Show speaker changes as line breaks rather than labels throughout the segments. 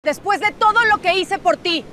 Después de todo lo que hice por ti,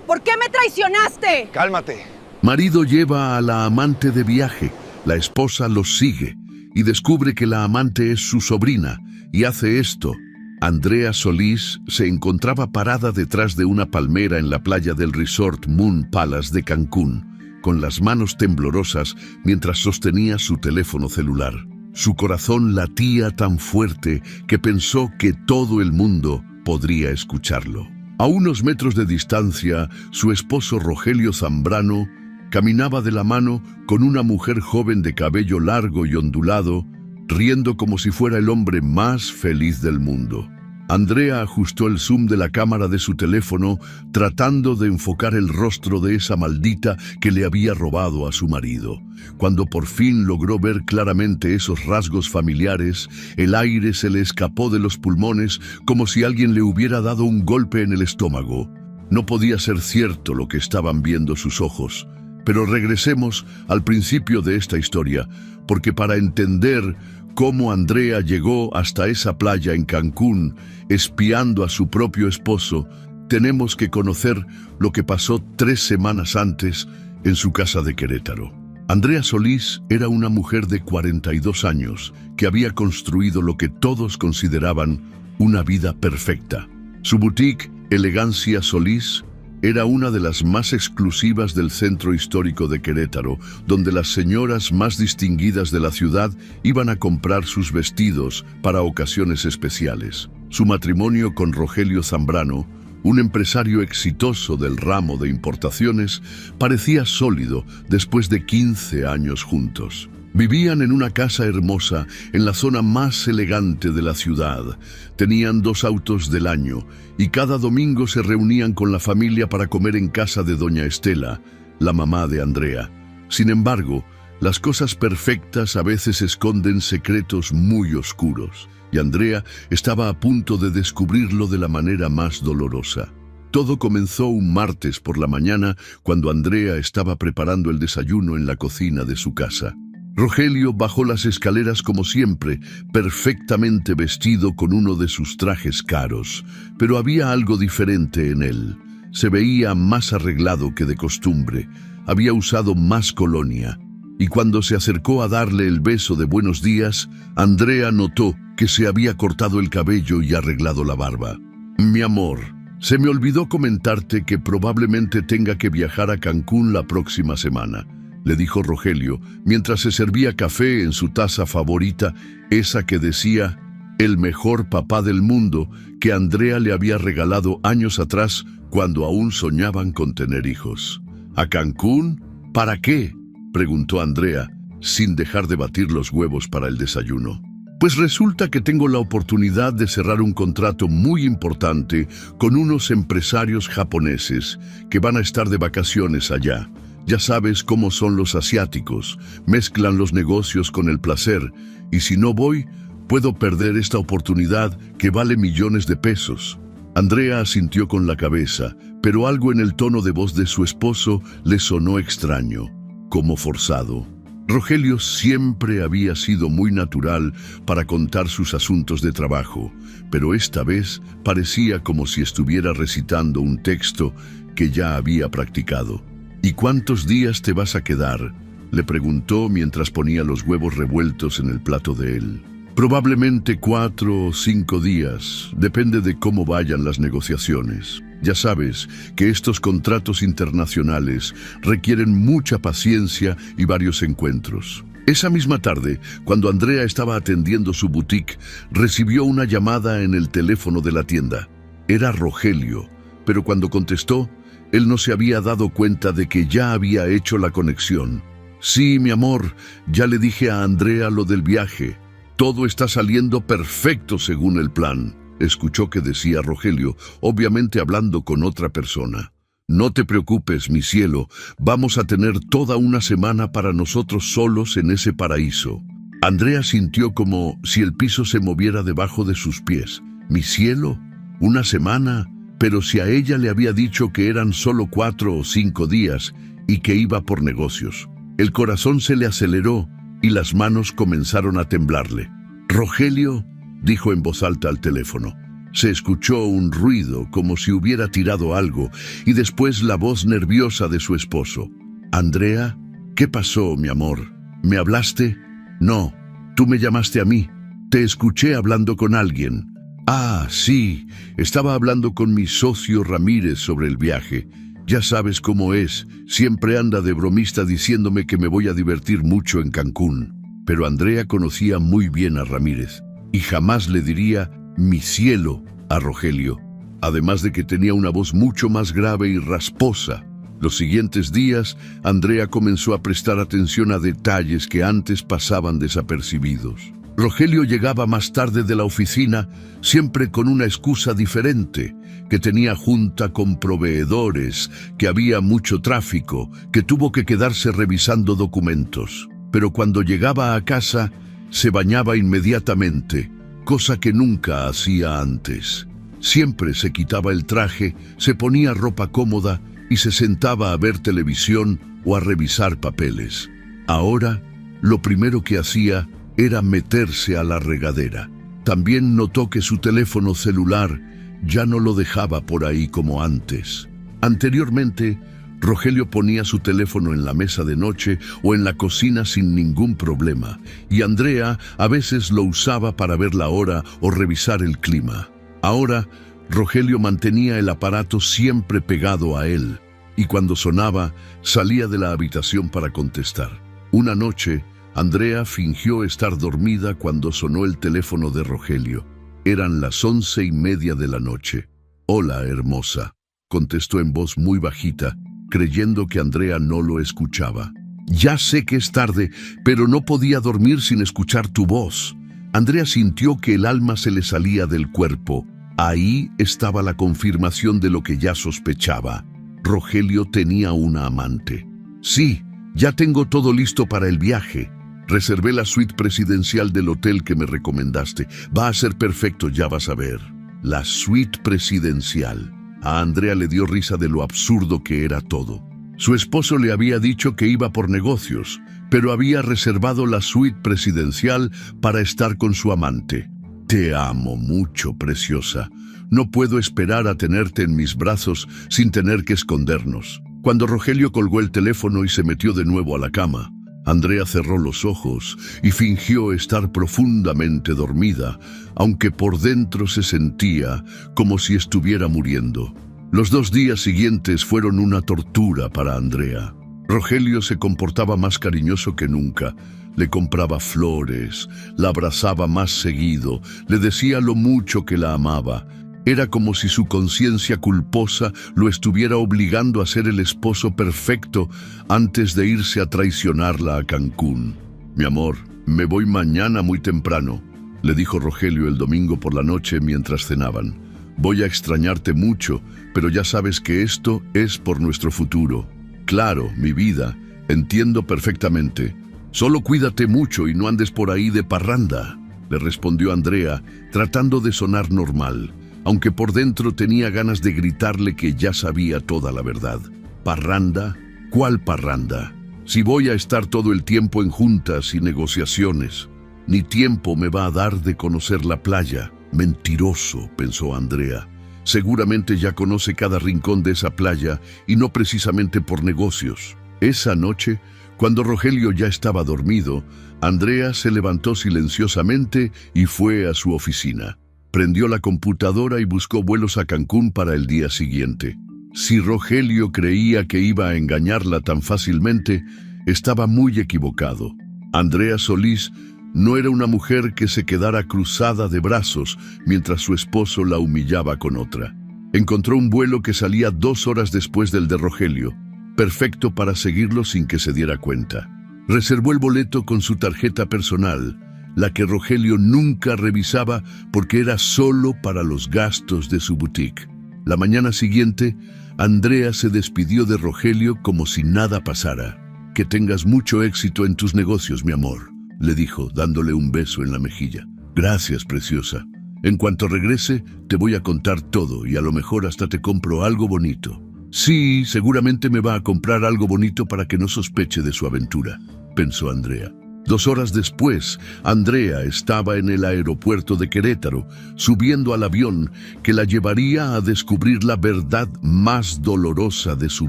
¿por qué me traicionaste?
Cálmate.
Marido lleva a la amante de viaje. La esposa los sigue y descubre que la amante es su sobrina y hace esto. Andrea Solís se encontraba parada detrás de una palmera en la playa del resort Moon Palace de Cancún, con las manos temblorosas mientras sostenía su teléfono celular. Su corazón latía tan fuerte que pensó que todo el mundo podría escucharlo. A unos metros de distancia, su esposo Rogelio Zambrano caminaba de la mano con una mujer joven de cabello largo y ondulado, riendo como si fuera el hombre más feliz del mundo. Andrea ajustó el zoom de la cámara de su teléfono, tratando de enfocar el rostro de esa maldita que le había robado a su marido. Cuando por fin logró ver claramente esos rasgos familiares, el aire se le escapó de los pulmones como si alguien le hubiera dado un golpe en el estómago. No podía ser cierto lo que estaban viendo sus ojos. Pero regresemos al principio de esta historia, porque para entender cómo Andrea llegó hasta esa playa en Cancún, espiando a su propio esposo, tenemos que conocer lo que pasó 3 semanas antes en su casa de Querétaro. Andrea Solís era una mujer de 42 años que había construido lo que todos consideraban una vida perfecta. Su boutique, Elegancia Solís, era una de las más exclusivas del centro histórico de Querétaro, donde las señoras más distinguidas de la ciudad iban a comprar sus vestidos para ocasiones especiales. Su matrimonio con Rogelio Zambrano, un empresario exitoso del ramo de importaciones, parecía sólido después de 15 años juntos. Vivían en una casa hermosa en la zona más elegante de la ciudad. Tenían 2 autos del año y cada domingo se reunían con la familia para comer en casa de doña Estela, la mamá de Andrea. Sin embargo, las cosas perfectas a veces esconden secretos muy oscuros, y Andrea estaba a punto de descubrirlo de la manera más dolorosa. Todo comenzó un martes por la mañana cuando Andrea estaba preparando el desayuno en la cocina de su casa. Rogelio bajó las escaleras como siempre, perfectamente vestido con uno de sus trajes caros, pero había algo diferente en él. Se veía más arreglado que de costumbre, había usado más colonia, y cuando se acercó a darle el beso de buenos días, Andrea notó que se había cortado el cabello y arreglado la barba. «Mi amor, se me olvidó comentarte que probablemente tenga que viajar a Cancún la próxima semana», le dijo Rogelio, mientras se servía café en su taza favorita, esa que decía «el mejor papá del mundo» que Andrea le había regalado años atrás cuando aún soñaban con tener hijos. «¿A Cancún? ¿Para qué?», preguntó Andrea, sin dejar de batir los huevos para el desayuno. «Pues resulta que tengo la oportunidad de cerrar un contrato muy importante con unos empresarios japoneses que van a estar de vacaciones allá. Ya sabes cómo son los asiáticos, mezclan los negocios con el placer, y si no voy, puedo perder esta oportunidad que vale millones de pesos». Andrea asintió con la cabeza, pero algo en el tono de voz de su esposo le sonó extraño, como forzado. Rogelio siempre había sido muy natural para contar sus asuntos de trabajo, pero esta vez parecía como si estuviera recitando un texto que ya había practicado. «¿Y cuántos días te vas a quedar?», le preguntó mientras ponía los huevos revueltos en el plato de él. «Probablemente 4 o 5 días, depende de cómo vayan las negociaciones. Ya sabes que estos contratos internacionales requieren mucha paciencia y varios encuentros». Esa misma tarde, cuando Andrea estaba atendiendo su boutique, recibió una llamada en el teléfono de la tienda. Era Rogelio, pero cuando contestó, él no se había dado cuenta de que ya había hecho la conexión. «Sí, mi amor, ya le dije a Andrea lo del viaje. Todo está saliendo perfecto según el plan», escuchó que decía Rogelio, obviamente hablando con otra persona. «No te preocupes, mi cielo, vamos a tener toda una semana para nosotros solos en ese paraíso». Andrea sintió como si el piso se moviera debajo de sus pies. «¿Mi cielo? ¿Una semana?». Pero si a ella le había dicho que eran solo 4 o 5 días y que iba por negocios. El corazón se le aceleró y las manos comenzaron a temblarle. «Rogelio», dijo en voz alta al teléfono, Se escuchó un ruido como si hubiera tirado algo y después la voz nerviosa de su esposo. «Andrea, ¿qué pasó, mi amor? ¿Me hablaste?» «No, tú me llamaste a mí. Te escuché hablando con alguien». «Ah, sí, estaba hablando con mi socio Ramírez sobre el viaje. Ya sabes cómo es, siempre anda de bromista diciéndome que me voy a divertir mucho en Cancún». Pero Andrea conocía muy bien a Ramírez y jamás le diría «mi cielo» a Rogelio, además de que tenía una voz mucho más grave y rasposa. Los siguientes días, Andrea comenzó a prestar atención a detalles que antes pasaban desapercibidos. Rogelio llegaba más tarde de la oficina, siempre con una excusa diferente, que tenía junta con proveedores, que había mucho tráfico, que tuvo que quedarse revisando documentos. Pero cuando llegaba a casa, se bañaba inmediatamente, cosa que nunca hacía antes. Siempre se quitaba el traje, se ponía ropa cómoda y se sentaba a ver televisión o a revisar papeles. Ahora, lo primero que hacía era meterse a la regadera. También notó que su teléfono celular ya no lo dejaba por ahí como antes. Anteriormente, Rogelio ponía su teléfono en la mesa de noche o en la cocina sin ningún problema, y Andrea a veces lo usaba para ver la hora o revisar el clima. Ahora, Rogelio mantenía el aparato siempre pegado a él, y cuando sonaba, salía de la habitación para contestar. Una noche, Andrea fingió estar dormida cuando sonó el teléfono de Rogelio. Eran las 11:30 de la noche. «Hola, hermosa», contestó en voz muy bajita, creyendo que Andrea no lo escuchaba. «Ya sé que es tarde, pero no podía dormir sin escuchar tu voz». Andrea sintió que el alma se le salía del cuerpo. Ahí estaba la confirmación de lo que ya sospechaba. Rogelio tenía una amante. «Sí, ya tengo todo listo para el viaje. Reservé la suite presidencial del hotel que me recomendaste. Va a ser perfecto, ya vas a ver». La suite presidencial. A Andrea le dio risa de lo absurdo que era todo. Su esposo le había dicho que iba por negocios, pero había reservado la suite presidencial para estar con su amante. «Te amo mucho, preciosa. No puedo esperar a tenerte en mis brazos sin tener que escondernos». Cuando Rogelio colgó el teléfono y se metió de nuevo a la cama, Andrea cerró los ojos y fingió estar profundamente dormida, aunque por dentro se sentía como si estuviera muriendo. Los 2 días siguientes fueron una tortura para Andrea. Rogelio se comportaba más cariñoso que nunca. Le compraba flores, la abrazaba más seguido, le decía lo mucho que la amaba. Era como si su conciencia culposa lo estuviera obligando a ser el esposo perfecto antes de irse a traicionarla a Cancún. «Mi amor, me voy mañana muy temprano», le dijo Rogelio el domingo por la noche mientras cenaban. «Voy a extrañarte mucho, pero ya sabes que esto es por nuestro futuro». «Claro, mi vida, entiendo perfectamente. Solo cuídate mucho y no andes por ahí de parranda», le respondió Andrea, tratando de sonar normal, aunque por dentro tenía ganas de gritarle que ya sabía toda la verdad. «¿Parranda? ¿Cuál parranda? Si voy a estar todo el tiempo en juntas y negociaciones, ni tiempo me va a dar de conocer la playa». «Mentiroso», pensó Andrea. «Seguramente ya conoce cada rincón de esa playa y no precisamente por negocios». Esa noche, cuando Rogelio ya estaba dormido, Andrea se levantó silenciosamente y fue a su oficina. Prendió la computadora y buscó vuelos a Cancún para el día siguiente. Si Rogelio creía que iba a engañarla tan fácilmente, estaba muy equivocado. Andrea Solís no era una mujer que se quedara cruzada de brazos mientras su esposo la humillaba con otra. Encontró un vuelo que salía 2 horas después del de Rogelio, perfecto para seguirlo sin que se diera cuenta. Reservó el boleto con su tarjeta personal, la que Rogelio nunca revisaba porque era solo para los gastos de su boutique. La mañana siguiente, Andrea se despidió de Rogelio como si nada pasara. «Que tengas mucho éxito en tus negocios, mi amor», le dijo, dándole un beso en la mejilla. «Gracias, preciosa. En cuanto regrese, te voy a contar todo y a lo mejor hasta te compro algo bonito». «Sí, seguramente me va a comprar algo bonito para que no sospeche de su aventura», pensó Andrea. 2 horas después, Andrea estaba en el aeropuerto de Querétaro, subiendo al avión que la llevaría a descubrir la verdad más dolorosa de su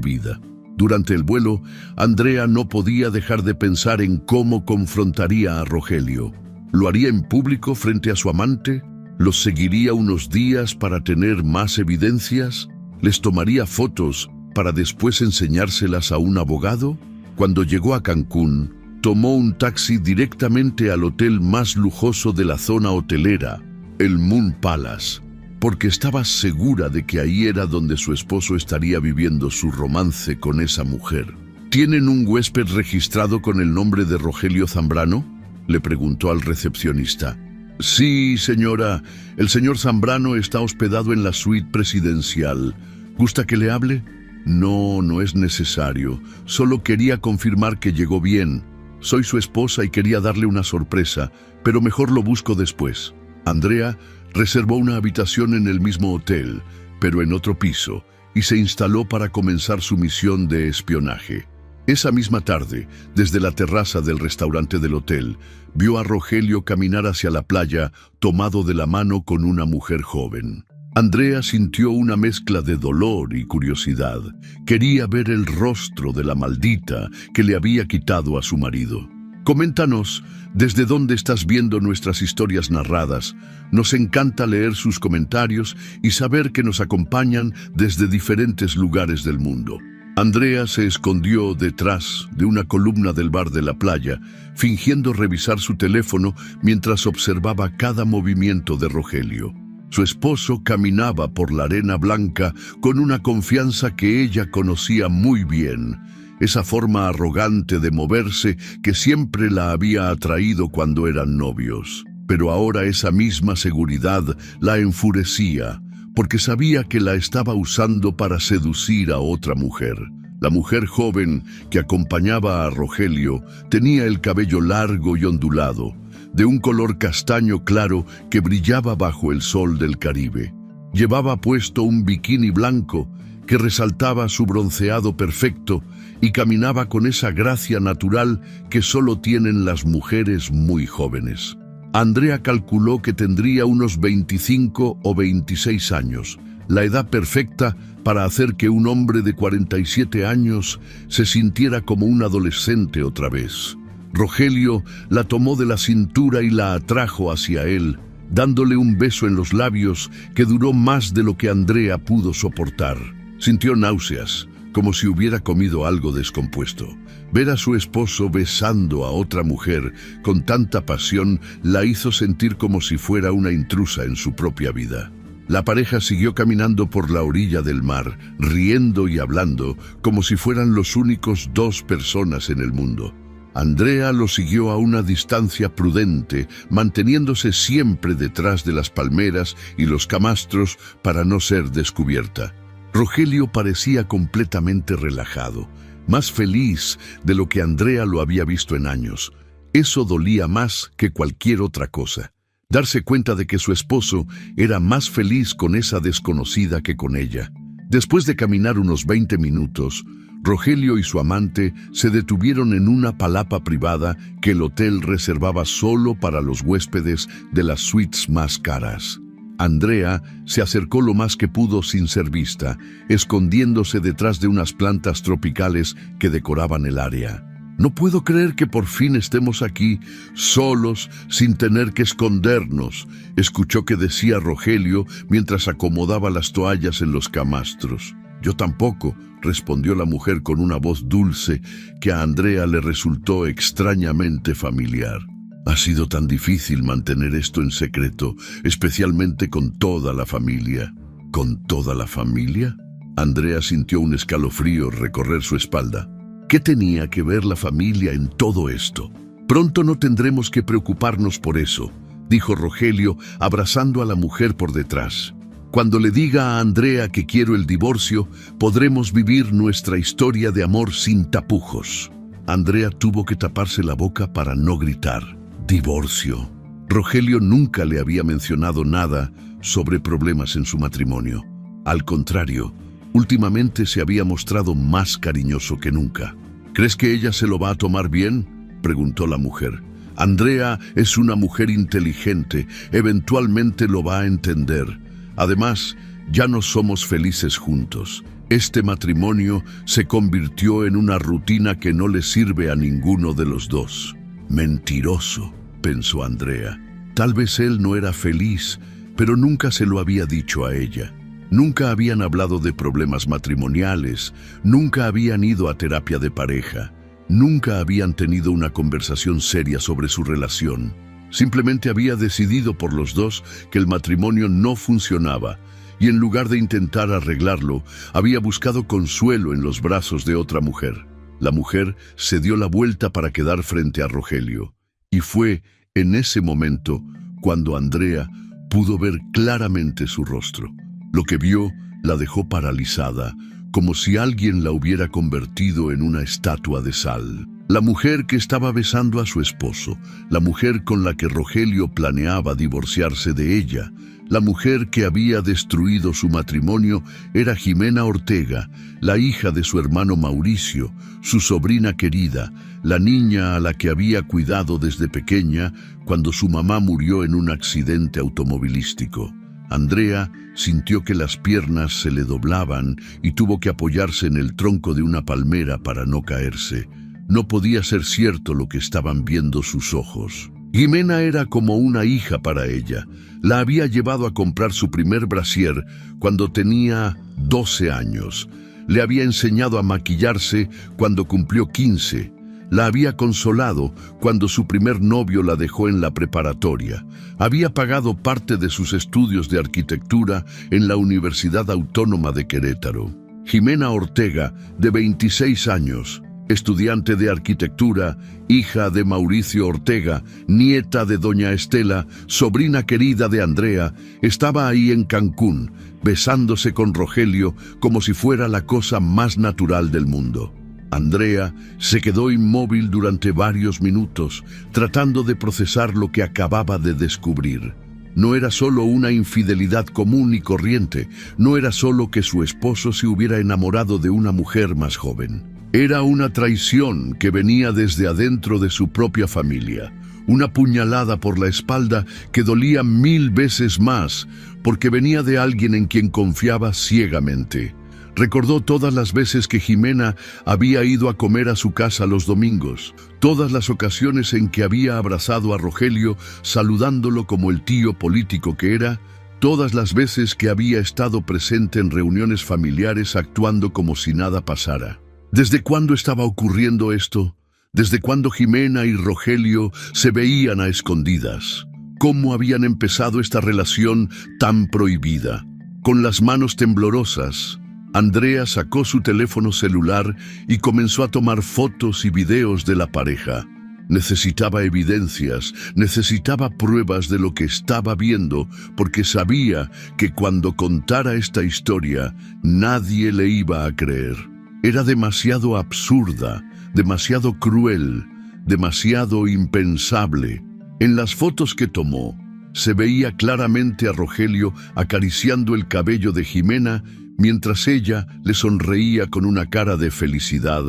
vida. Durante el vuelo, Andrea no podía dejar de pensar en cómo confrontaría a Rogelio. ¿Lo haría en público frente a su amante? ¿Los seguiría unos días para tener más evidencias? ¿Les tomaría fotos para después enseñárselas a un abogado? Cuando llegó a Cancún, tomó un taxi directamente al hotel más lujoso de la zona hotelera, el Moon Palace, porque estaba segura de que ahí era donde su esposo estaría viviendo su romance con esa mujer. ¿Tienen un huésped registrado con el nombre de Rogelio Zambrano?, le preguntó al recepcionista. Sí, señora, el señor Zambrano está hospedado en la suite presidencial. ¿Gusta que le hable? No, no es necesario. Solo quería confirmar que llegó bien. Soy su esposa y quería darle una sorpresa, pero mejor lo busco después. Andrea reservó una habitación en el mismo hotel, pero en otro piso, y se instaló para comenzar su misión de espionaje. Esa misma tarde, desde la terraza del restaurante del hotel, vio a Rogelio caminar hacia la playa, tomado de la mano con una mujer joven. Andrea sintió una mezcla de dolor y curiosidad. Quería ver el rostro de la maldita que le había quitado a su marido. Coméntanos desde dónde estás viendo nuestras historias narradas. Nos encanta leer sus comentarios y saber que nos acompañan desde diferentes lugares del mundo. Andrea se escondió detrás de una columna del bar de la playa, fingiendo revisar su teléfono mientras observaba cada movimiento de Rogelio. Su esposo caminaba por la arena blanca con una confianza que ella conocía muy bien, esa forma arrogante de moverse que siempre la había atraído cuando eran novios. Pero ahora esa misma seguridad la enfurecía, porque sabía que la estaba usando para seducir a otra mujer. La mujer joven que acompañaba a Rogelio tenía el cabello largo y ondulado, de un color castaño claro que brillaba bajo el sol del Caribe. Llevaba puesto un bikini blanco que resaltaba su bronceado perfecto y caminaba con esa gracia natural que solo tienen las mujeres muy jóvenes. Andrea calculó que tendría unos 25 o 26 años, la edad perfecta para hacer que un hombre de 47 años se sintiera como un adolescente otra vez. Rogelio la tomó de la cintura y la atrajo hacia él, dándole un beso en los labios que duró más de lo que Andrea pudo soportar. Sintió náuseas, como si hubiera comido algo descompuesto. Ver a su esposo besando a otra mujer con tanta pasión la hizo sentir como si fuera una intrusa en su propia vida. La pareja siguió caminando por la orilla del mar, riendo y hablando como si fueran los únicos 2 personas en el mundo. Andrea lo siguió a una distancia prudente, manteniéndose siempre detrás de las palmeras y los camastros para no ser descubierta. Rogelio parecía completamente relajado, más feliz de lo que Andrea lo había visto en años. Eso dolía más que cualquier otra cosa. Darse cuenta de que su esposo era más feliz con esa desconocida que con ella. Después de caminar unos 20 minutos, Rogelio y su amante se detuvieron en una palapa privada que el hotel reservaba solo para los huéspedes de las suites más caras. Andrea se acercó lo más que pudo sin ser vista, escondiéndose detrás de unas plantas tropicales que decoraban el área. No puedo creer que por fin estemos aquí, solos, sin tener que escondernos, escuchó que decía Rogelio mientras acomodaba las toallas en los camastros. Yo tampoco, respondió la mujer con una voz dulce que a Andrea le resultó extrañamente familiar. Ha sido tan difícil mantener esto en secreto, especialmente con toda la familia. ¿Con toda la familia? Andrea sintió un escalofrío recorrer su espalda. ¿Qué tenía que ver la familia en todo esto? Pronto no tendremos que preocuparnos por eso, dijo Rogelio, abrazando a la mujer por detrás. Cuando le diga a Andrea que quiero el divorcio, podremos vivir nuestra historia de amor sin tapujos. Andrea tuvo que taparse la boca para no gritar. Divorcio. Rogelio nunca le había mencionado nada sobre problemas en su matrimonio. Al contrario, últimamente se había mostrado más cariñoso que nunca. ¿Crees que ella se lo va a tomar bien? preguntó la mujer. Andrea es una mujer inteligente, eventualmente lo va a entender. Además, ya no somos felices juntos. Este matrimonio se convirtió en una rutina que no le sirve a ninguno de los dos. Mentiroso, pensó Andrea. Tal vez él no era feliz, pero nunca se lo había dicho a ella. Nunca habían hablado de problemas matrimoniales, nunca habían ido a terapia de pareja, nunca habían tenido una conversación seria sobre su relación. Simplemente había decidido por los dos que el matrimonio no funcionaba, y en lugar de intentar arreglarlo, había buscado consuelo en los brazos de otra mujer. La mujer se dio la vuelta para quedar frente a Rogelio, y fue en ese momento cuando Andrea pudo ver claramente su rostro. Lo que vio la dejó paralizada, como si alguien la hubiera convertido en una estatua de sal. La mujer que estaba besando a su esposo, la mujer con la que Rogelio planeaba divorciarse de ella, la mujer que había destruido su matrimonio era Jimena Ortega, la hija de su hermano Mauricio, su sobrina querida, la niña a la que había cuidado desde pequeña cuando su mamá murió en un accidente automovilístico. Andrea sintió que las piernas se le doblaban y tuvo que apoyarse en el tronco de una palmera para no caerse. No podía ser cierto lo que estaban viendo sus ojos. Jimena era como una hija para ella. La había llevado a comprar su primer brasier cuando tenía 12 años. Le había enseñado a maquillarse cuando cumplió 15. La había consolado cuando su primer novio la dejó en la preparatoria. Había pagado parte de sus estudios de arquitectura en la Universidad Autónoma de Querétaro. Jimena Ortega, de 26 años, estudiante de arquitectura, hija de Mauricio Ortega, nieta de doña Estela, sobrina querida de Andrea, estaba ahí en Cancún, besándose con Rogelio como si fuera la cosa más natural del mundo. Andrea se quedó inmóvil durante varios minutos, tratando de procesar lo que acababa de descubrir. No era solo una infidelidad común y corriente, no era solo que su esposo se hubiera enamorado de una mujer más joven. Era una traición que venía desde adentro de su propia familia, una puñalada por la espalda que dolía 1000 veces más, porque venía de alguien en quien confiaba ciegamente. Recordó todas las veces que Jimena había ido a comer a su casa los domingos, todas las ocasiones en que había abrazado a Rogelio saludándolo como el tío político que era, todas las veces que había estado presente en reuniones familiares actuando como si nada pasara. ¿Desde cuándo estaba ocurriendo esto? ¿Desde cuándo Jimena y Rogelio se veían a escondidas? ¿Cómo habían empezado esta relación tan prohibida? Con las manos temblorosas, Andrea sacó su teléfono celular y comenzó a tomar fotos y videos de la pareja. Necesitaba evidencias, necesitaba pruebas de lo que estaba viendo, porque sabía que cuando contara esta historia, nadie le iba a creer. Era demasiado absurda, demasiado cruel, demasiado impensable. En las fotos que tomó, se veía claramente a Rogelio acariciando el cabello de Jimena mientras ella le sonreía con una cara de felicidad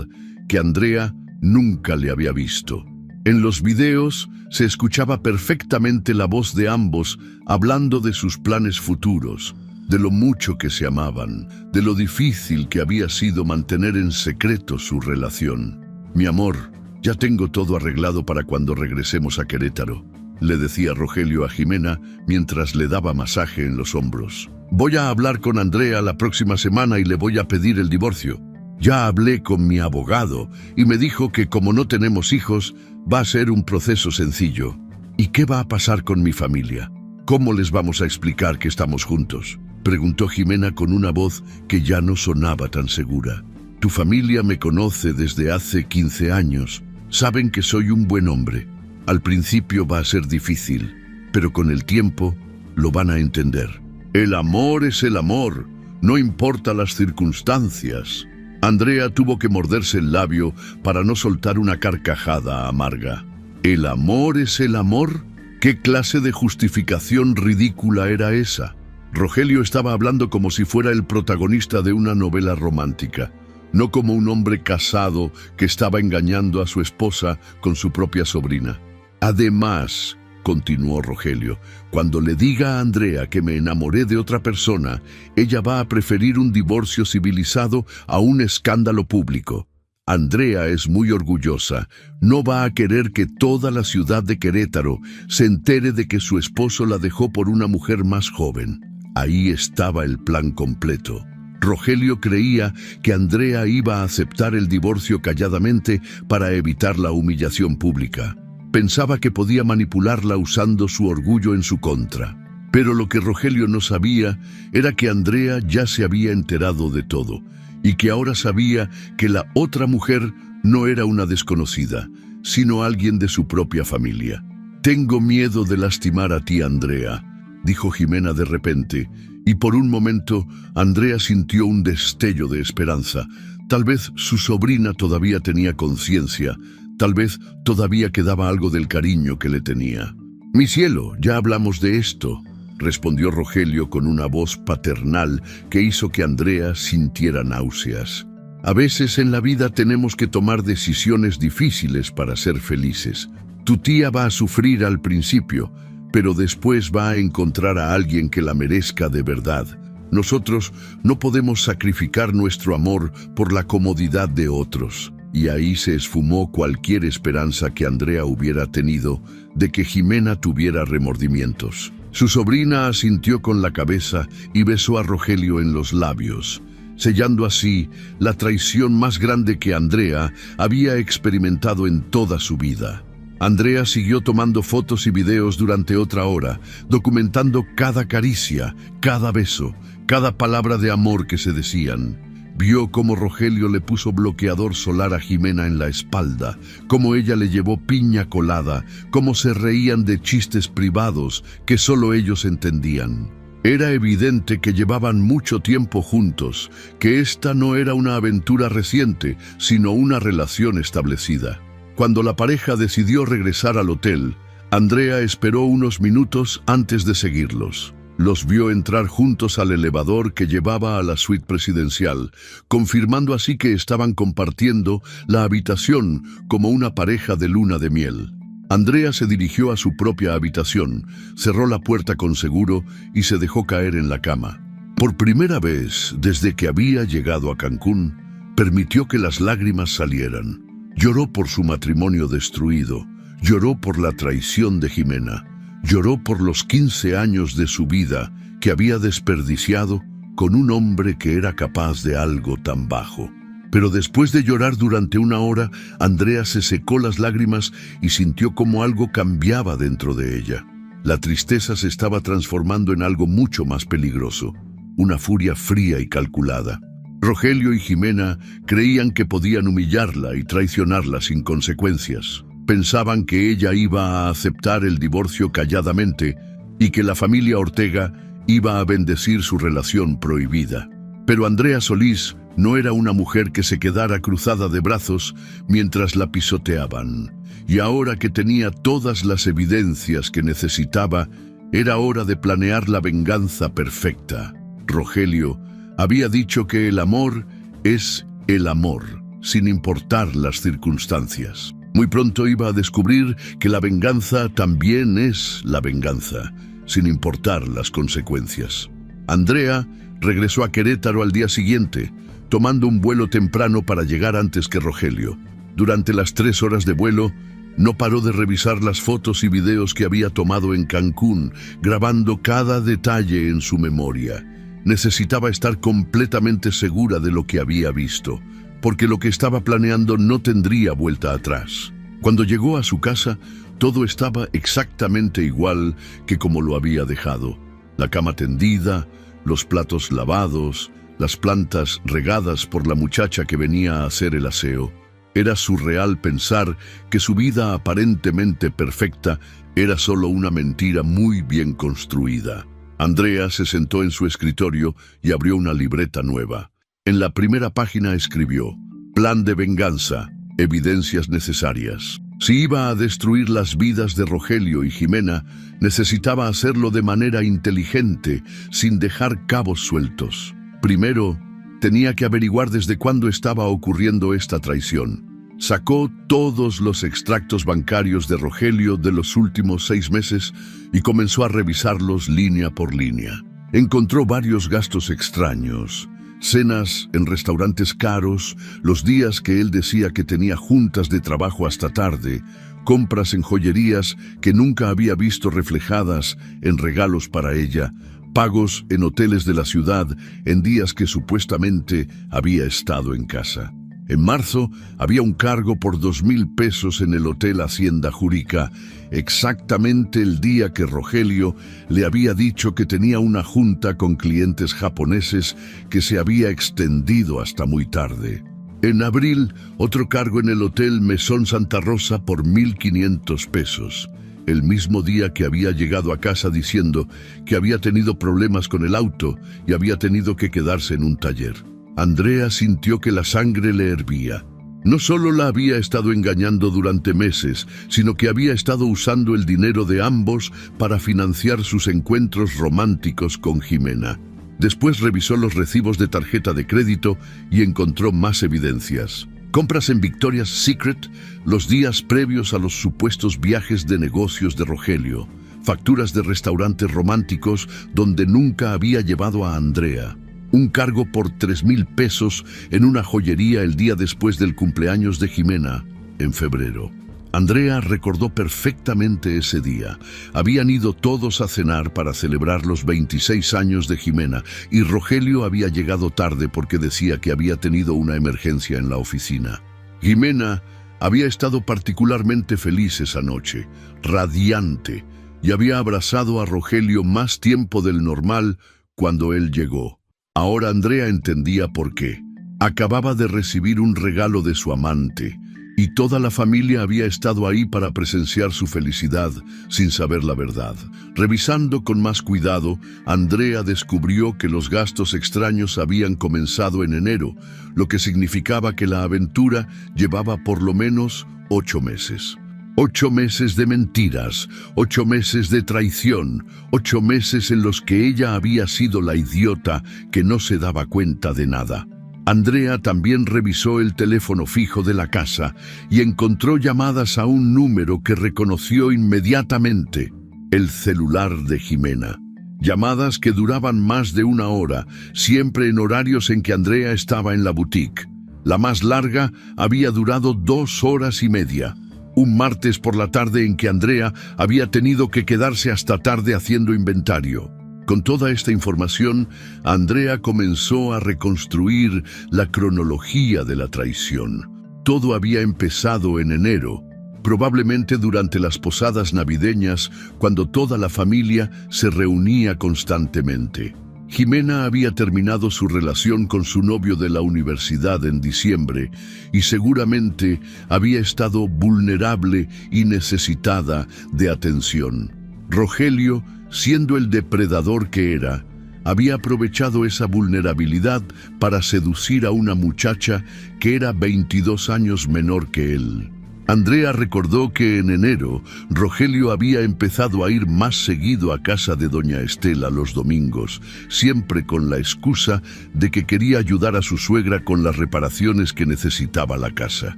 que Andrea nunca le había visto. En los videos se escuchaba perfectamente la voz de ambos hablando de sus planes futuros, de lo mucho que se amaban, de lo difícil que había sido mantener en secreto su relación. «Mi amor, ya tengo todo arreglado para cuando regresemos a Querétaro», le decía Rogelio a Jimena mientras le daba masaje en los hombros. «Voy a hablar con Andrea la próxima semana y le voy a pedir el divorcio. Ya hablé con mi abogado y me dijo que como no tenemos hijos, va a ser un proceso sencillo. ¿Y qué va a pasar con mi familia? ¿Cómo les vamos a explicar que estamos juntos?», preguntó Jimena con una voz que ya no sonaba tan segura. «Tu familia me conoce desde hace 15 años. Saben que soy un buen hombre. Al principio va a ser difícil, pero con el tiempo lo van a entender. El amor es el amor, no importa las circunstancias». Andrea tuvo que morderse el labio para no soltar una carcajada amarga. ¿El amor es el amor? ¿Qué clase de justificación ridícula era esa? Rogelio estaba hablando como si fuera el protagonista de una novela romántica. no como un hombre casado que estaba engañando a su esposa con su propia sobrina. Además, continuó Rogelio, cuando le diga a Andrea que me enamoré de otra persona, ella va a preferir un divorcio civilizado a un escándalo público. Andrea es muy orgullosa, no va a querer que toda la ciudad de Querétaro se entere de que su esposo la dejó por una mujer más joven. Ahí estaba el plan completo. Rogelio creía que Andrea iba a aceptar el divorcio calladamente para evitar la humillación pública. Pensaba que podía manipularla usando su orgullo en su contra. Pero lo que Rogelio no sabía era que Andrea ya se había enterado de todo, y que ahora sabía que la otra mujer no era una desconocida, sino alguien de su propia familia. «Tengo miedo de lastimar a ti, Andrea», dijo Jimena de repente, y por un momento Andrea sintió un destello de esperanza. Tal vez su sobrina todavía tenía conciencia, tal vez todavía quedaba algo del cariño que le tenía. «Mi cielo, ya hablamos de esto», respondió Rogelio con una voz paternal que hizo que Andrea sintiera náuseas. «A veces en la vida tenemos que tomar decisiones difíciles para ser felices. Tu tía va a sufrir al principio, pero después va a encontrar a alguien que la merezca de verdad. Nosotros no podemos sacrificar nuestro amor por la comodidad de otros». Y ahí se esfumó cualquier esperanza que Andrea hubiera tenido de que Jimena tuviera remordimientos. Su sobrina asintió con la cabeza y besó a Rogelio en los labios, sellando así la traición más grande que Andrea había experimentado en toda su vida. Andrea siguió tomando fotos y videos durante otra hora, documentando cada caricia, cada beso, cada palabra de amor que se decían. Vio cómo Rogelio le puso bloqueador solar a Jimena en la espalda, cómo ella le llevó piña colada, cómo se reían de chistes privados que solo ellos entendían. Era evidente que llevaban mucho tiempo juntos, que esta no era una aventura reciente, sino una relación establecida. Cuando la pareja decidió regresar al hotel, Andrea esperó unos minutos antes de seguirlos. Los vio entrar juntos al elevador que llevaba a la suite presidencial, confirmando así que estaban compartiendo la habitación como una pareja de luna de miel. Andrea se dirigió a su propia habitación, cerró la puerta con seguro y se dejó caer en la cama. Por primera vez desde que había llegado a Cancún, permitió que las lágrimas salieran. Lloró por su matrimonio destruido, lloró por la traición de Jimena. Lloró por los 15 años de su vida que había desperdiciado con un hombre que era capaz de algo tan bajo. Pero después de llorar durante una hora, Andrea se secó las lágrimas y sintió como algo cambiaba dentro de ella. La tristeza se estaba transformando en algo mucho más peligroso, una furia fría y calculada. Rogelio y Jimena creían que podían humillarla y traicionarla sin consecuencias. Pensaban que ella iba a aceptar el divorcio calladamente y que la familia Ortega iba a bendecir su relación prohibida. Pero Andrea Solís no era una mujer que se quedara cruzada de brazos mientras la pisoteaban. Y ahora que tenía todas las evidencias que necesitaba, era hora de planear la venganza perfecta. Rogelio había dicho que el amor es el amor, sin importar las circunstancias. Muy pronto iba a descubrir que la venganza también es la venganza, sin importar las consecuencias. Andrea regresó a Querétaro al día siguiente, tomando un vuelo temprano para llegar antes que Rogelio. Durante las 3 horas de vuelo, no paró de revisar las fotos y videos que había tomado en Cancún, grabando cada detalle en su memoria. Necesitaba estar completamente segura de lo que había visto, porque lo que estaba planeando no tendría vuelta atrás. Cuando llegó a su casa, todo estaba exactamente igual que como lo había dejado. La cama tendida, los platos lavados, las plantas regadas por la muchacha que venía a hacer el aseo. Era surreal pensar que su vida aparentemente perfecta era solo una mentira muy bien construida. Andrea se sentó en su escritorio y abrió una libreta nueva. En la primera página escribió: «Plan de venganza, evidencias necesarias». Si iba a destruir las vidas de Rogelio y Jimena, necesitaba hacerlo de manera inteligente, sin dejar cabos sueltos. Primero, Tenía que averiguar desde cuándo estaba ocurriendo esta traición. Sacó todos los extractos bancarios de Rogelio de los últimos 6 meses y comenzó a revisarlos línea por línea. Encontró varios gastos extraños: cenas en restaurantes caros, los días que él decía que tenía juntas de trabajo hasta tarde, compras en joyerías que nunca había visto reflejadas en regalos para ella, pagos en hoteles de la ciudad en días que supuestamente había estado en casa. En marzo había un cargo por 2,000 pesos en el Hotel Hacienda Jurica, exactamente el día que Rogelio le había dicho que tenía una junta con clientes japoneses que se había extendido hasta muy tarde. En abril, otro cargo en el Hotel Mesón Santa Rosa por 1,500 pesos, el mismo día que había llegado a casa diciendo que había tenido problemas con el auto y había tenido que quedarse en un taller. Andrea sintió que la sangre le hervía. No solo la había estado engañando durante meses, sino que había estado usando el dinero de ambos para financiar sus encuentros románticos con Jimena. Después revisó los recibos de tarjeta de crédito y encontró más evidencias. Compras en Victoria's Secret los días previos a los supuestos viajes de negocios de Rogelio. Facturas de restaurantes románticos donde nunca había llevado a Andrea. Un cargo por 3,000 pesos en una joyería el día después del cumpleaños de Jimena, en febrero. Andrea recordó perfectamente ese día. Habían ido todos a cenar para celebrar los 26 años de Jimena y Rogelio había llegado tarde porque decía que había tenido una emergencia en la oficina. Jimena había estado particularmente feliz esa noche, radiante, y había abrazado a Rogelio más tiempo del normal cuando él llegó. Ahora Andrea entendía por qué. Acababa de recibir un regalo de su amante, y toda la familia había estado ahí para presenciar su felicidad sin saber la verdad. Revisando con más cuidado, Andrea descubrió que los gastos extraños habían comenzado en enero, lo que significaba que la aventura llevaba por lo menos 8 meses. 8 meses de mentiras, 8 meses de traición, 8 meses en los que ella había sido la idiota que no se daba cuenta de nada. Andrea también revisó el teléfono fijo de la casa y encontró llamadas a un número que reconoció inmediatamente: el celular de Jimena. Llamadas que duraban más de 1 hora, siempre en horarios en que Andrea estaba en la boutique. La más larga había durado 2 horas y media. Un martes por la tarde en que Andrea había tenido que quedarse hasta tarde haciendo inventario. Con toda esta información, Andrea comenzó a reconstruir la cronología de la traición. Todo había empezado en enero, probablemente durante las posadas navideñas, cuando toda la familia se reunía constantemente. Jimena había terminado su relación con su novio de la universidad en diciembre y seguramente había estado vulnerable y necesitada de atención. Rogelio, siendo el depredador que era, había aprovechado esa vulnerabilidad para seducir a una muchacha que era 22 años menor que él. Andrea recordó que en enero Rogelio había empezado a ir más seguido a casa de doña Estela los domingos, siempre con la excusa de que quería ayudar a su suegra con las reparaciones que necesitaba la casa.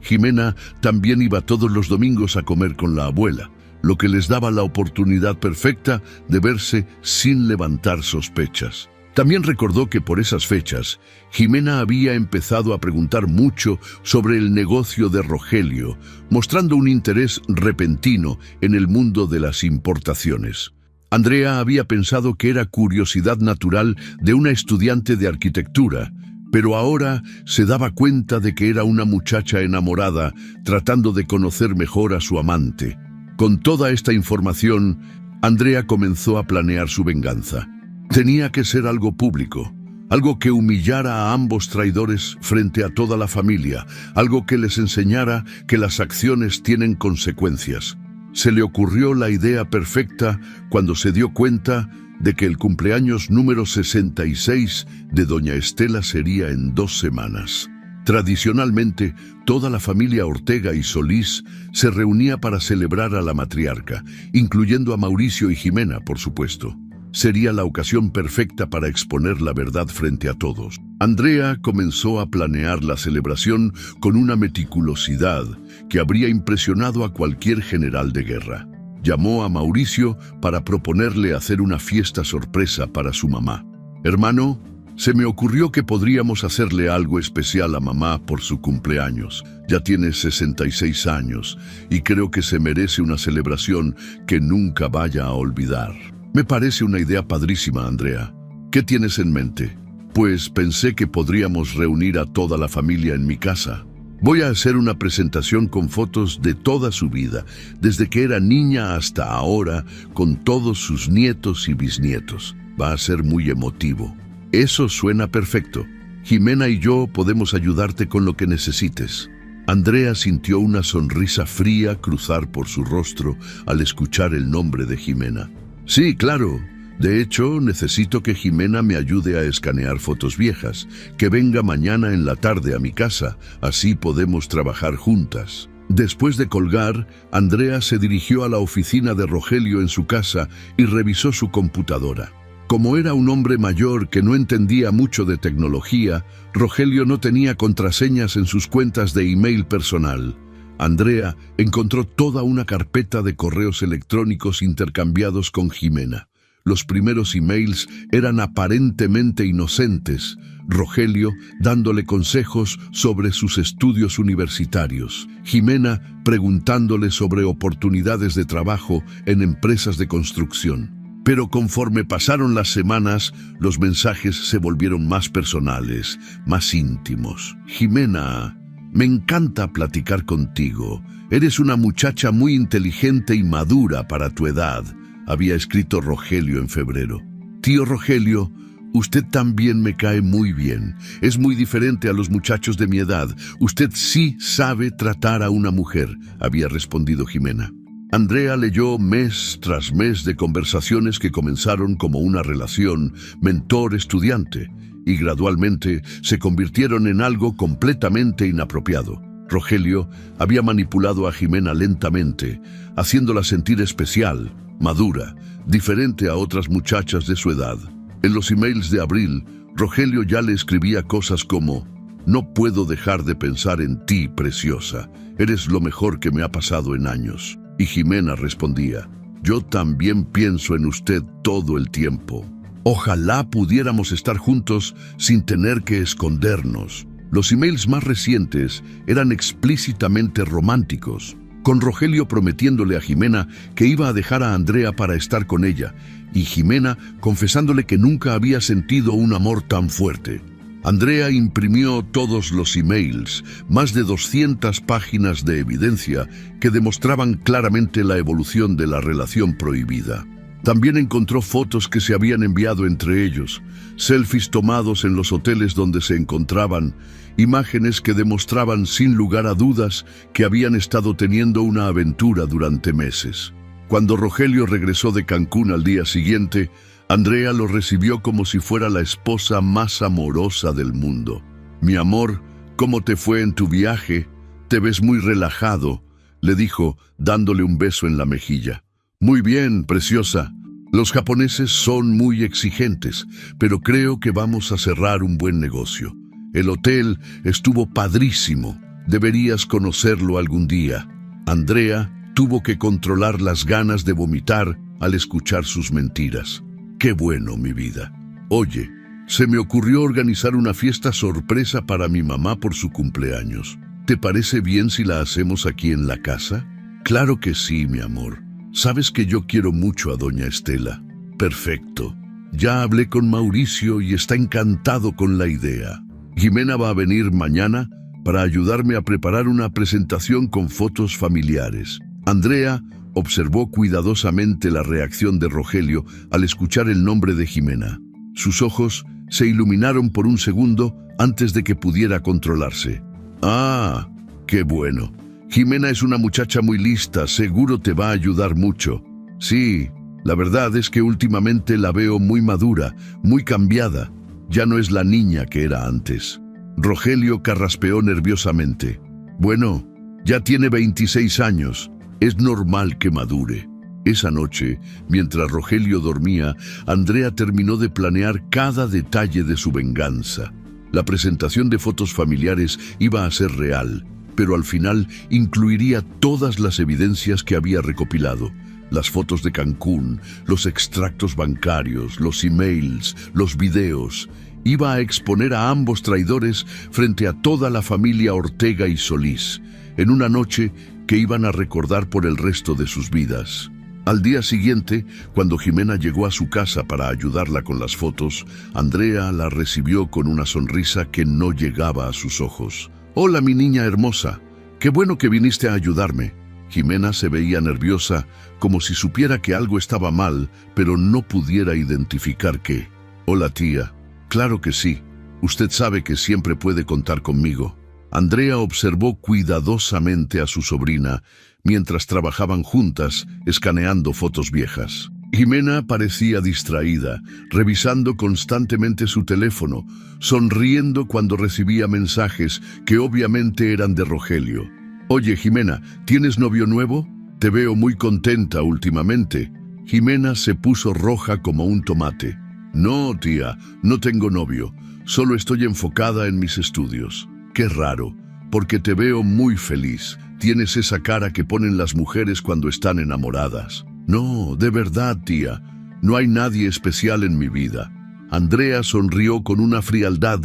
Jimena también iba todos los domingos a comer con la abuela, lo que les daba la oportunidad perfecta de verse sin levantar sospechas. También recordó que por esas fechas, Jimena había empezado a preguntar mucho sobre el negocio de Rogelio, mostrando un interés repentino en el mundo de las importaciones. Andrea había pensado que era curiosidad natural de una estudiante de arquitectura, pero ahora se daba cuenta de que era una muchacha enamorada tratando de conocer mejor a su amante. Con toda esta información, Andrea comenzó a planear su venganza. Tenía que ser algo público, algo que humillara a ambos traidores frente a toda la familia, algo que les enseñara que las acciones tienen consecuencias. Se le ocurrió la idea perfecta cuando se dio cuenta de que el cumpleaños número 66 de doña Estela sería en 2 semanas. Tradicionalmente, toda la familia Ortega y Solís se reunía para celebrar a la matriarca, incluyendo a Mauricio y Jimena, por supuesto. sería la ocasión perfecta para exponer la verdad frente a todos. Andrea comenzó a planear la celebración con una meticulosidad que habría impresionado a cualquier general de guerra. Llamó a Mauricio para proponerle hacer una fiesta sorpresa para su mamá. «Hermano, se me ocurrió que podríamos hacerle algo especial a mamá por su cumpleaños. Ya tiene 66 años y creo que se merece una celebración que nunca vaya a olvidar». «Me parece una idea padrísima, Andrea. ¿Qué tienes en mente?» «Pues pensé que podríamos reunir a toda la familia en mi casa. Voy a hacer una presentación con fotos de toda su vida, desde que era niña hasta ahora, con todos sus nietos y bisnietos. Va a ser muy emotivo». «Eso suena perfecto. Jimena y yo podemos ayudarte con lo que necesites». Andrea sintió una sonrisa fría cruzar por su rostro al escuchar el nombre de Jimena. «Sí, claro. De hecho, necesito que Jimena me ayude a escanear fotos viejas. Que venga mañana en la tarde a mi casa, así podemos trabajar juntas». Después de colgar, Andrea se dirigió a la oficina de Rogelio en su casa y revisó su computadora. Como era un hombre mayor que no entendía mucho de tecnología, Rogelio no tenía contraseñas en sus cuentas de email personal. Andrea encontró toda una carpeta de correos electrónicos intercambiados con Jimena. Los primeros emails eran aparentemente inocentes, Rogelio dándole consejos sobre sus estudios universitarios, Jimena preguntándole sobre oportunidades de trabajo en empresas de construcción. Pero conforme pasaron las semanas, los mensajes se volvieron más personales, más íntimos. «Jimena, me encanta platicar contigo. Eres una muchacha muy inteligente y madura para tu edad», había escrito Rogelio en febrero. «Tío Rogelio, usted también me cae muy bien. Es muy diferente a los muchachos de mi edad. Usted sí sabe tratar a una mujer», había respondido Jimena. Andrea leyó mes tras mes de conversaciones que comenzaron como una relación mentor-estudiante y gradualmente se convirtieron en algo completamente inapropiado. Rogelio había manipulado a Jimena lentamente, haciéndola sentir especial, madura, diferente a otras muchachas de su edad. En los emails de abril, Rogelio ya le escribía cosas como: «No puedo dejar de pensar en ti, preciosa. Eres lo mejor que me ha pasado en años». Y Jimena respondía: «Yo también pienso en usted todo el tiempo. Ojalá pudiéramos estar juntos sin tener que escondernos». Los emails más recientes eran explícitamente románticos, con Rogelio prometiéndole a Jimena que iba a dejar a Andrea para estar con ella, y Jimena confesándole que nunca había sentido un amor tan fuerte. Andrea imprimió todos los emails, más de 200 páginas de evidencia que demostraban claramente la evolución de la relación prohibida. También encontró fotos que se habían enviado entre ellos, selfies tomados en los hoteles donde se encontraban, imágenes que demostraban sin lugar a dudas que habían estado teniendo una aventura durante meses. Cuando Rogelio regresó de Cancún al día siguiente, Andrea lo recibió como si fuera la esposa más amorosa del mundo. «Mi amor, ¿cómo te fue en tu viaje? Te ves muy relajado», le dijo, dándole un beso en la mejilla. «Muy bien, preciosa. Los japoneses son muy exigentes, pero creo que vamos a cerrar un buen negocio. El hotel estuvo padrísimo. Deberías conocerlo algún día». Andrea tuvo que controlar las ganas de vomitar al escuchar sus mentiras. «Qué bueno, mi vida. Oye, se me ocurrió organizar una fiesta sorpresa para mi mamá por su cumpleaños. ¿Te parece bien si la hacemos aquí en la casa?» «Claro que sí, mi amor. Sabes que yo quiero mucho a doña Estela». «Perfecto. Ya hablé con Mauricio y está encantado con la idea. Jimena va a venir mañana para ayudarme a preparar una presentación con fotos familiares». Andrea observó cuidadosamente la reacción de Rogelio al escuchar el nombre de Jimena. Sus ojos se iluminaron por un segundo antes de que pudiera controlarse. «Ah, qué bueno. Jimena es una muchacha muy lista, seguro te va a ayudar mucho». «Sí, la verdad es que últimamente la veo muy madura, muy cambiada. Ya no es la niña que era antes». Rogelio carraspeó nerviosamente. «Bueno, ya tiene 26 años. Es normal que madure». Esa noche, mientras Rogelio dormía, Andrea terminó de planear cada detalle de su venganza. La presentación de fotos familiares iba a ser real, pero al final incluiría todas las evidencias que había recopilado. Las fotos de Cancún, los extractos bancarios, los emails, los videos. Iba a exponer a ambos traidores frente a toda la familia Ortega y Solís, en una noche que iban a recordar por el resto de sus vidas. Al día siguiente, cuando Jimena llegó a su casa para ayudarla con las fotos, Andrea la recibió con una sonrisa que no llegaba a sus ojos. «Hola, mi niña hermosa. Qué bueno que viniste a ayudarme». Jimena se veía nerviosa, como si supiera que algo estaba mal, pero no pudiera identificar qué. «Hola, tía. Claro que sí. Usted sabe que siempre puede contar conmigo». Andrea observó cuidadosamente a su sobrina mientras trabajaban juntas, escaneando fotos viejas. Jimena parecía distraída, revisando constantemente su teléfono, sonriendo cuando recibía mensajes que obviamente eran de Rogelio. «Oye, Jimena, ¿tienes novio nuevo? Te veo muy contenta últimamente». Jimena se puso roja como un tomate. «No, tía, no tengo novio. Solo estoy enfocada en mis estudios». «Qué raro, porque te veo muy feliz. Tienes esa cara que ponen las mujeres cuando están enamoradas». «No, de verdad, tía. No hay nadie especial en mi vida». Andrea sonrió con una frialdad